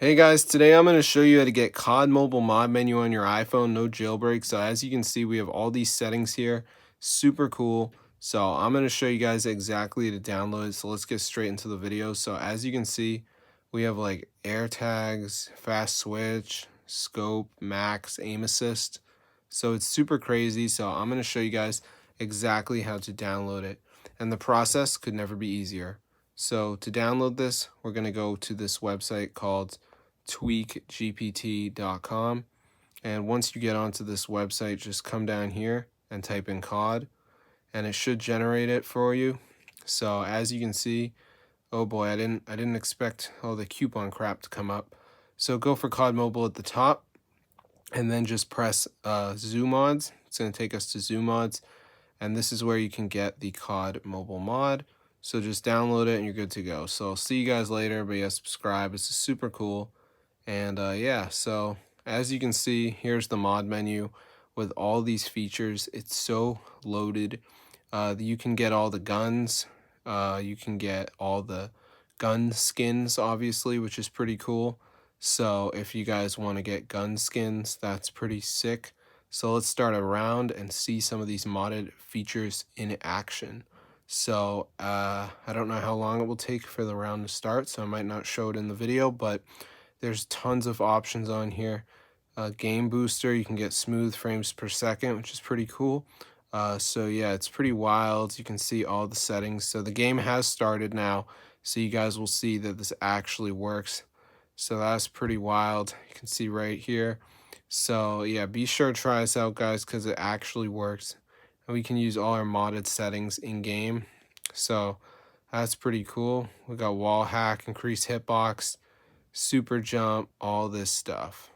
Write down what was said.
Hey guys, today I'm going to show you how to get COD mobile mod menu on your iPhone, no jailbreak. So as you can see, we have all these settings here, super cool. So I'm going to show you guys exactly to download it. So let's get straight into the video. So as you can see, we have like air tags, fast switch, scope, max, aim assist. So it's super crazy. So I'm going to show you guys exactly how to download it. And the process could never be easier. So to download this, we're going to go to this website called tweakgpt.com. And once you get onto this website, just come down here and type in COD, and it should generate it for you. So as you can see, oh boy, I didn't expect all the coupon crap to come up. So go for COD Mobile at the top, and then just press Zoo Mods. It's going to take us to Zoo Mods, and this is where you can get the COD mobile mod. So just download it and you're good to go. So I'll see you guys later, but yeah, subscribe. It's super cool. And yeah, so as you can see, here's the mod menu with all these features. It's so loaded. You can get all the guns. You can get all the gun skins, obviously, which is pretty cool. So if you guys want to get gun skins, that's pretty sick. So let's start a round and see some of these modded features in action. So I don't know how long it will take for the round to start, so I might not show it in the video, but there's tons of options on here. Game booster, you can get smooth frames per second, which is pretty cool. So yeah, it's pretty wild. You can see all the settings. So the game has started now, so you guys will see that this actually works. So that's pretty wild. You can see right here. So yeah, be sure to try this out, guys, because it actually works. And we can use all our modded settings in game. So that's pretty cool. We got wall hack, increase hitbox, super jump, all this stuff.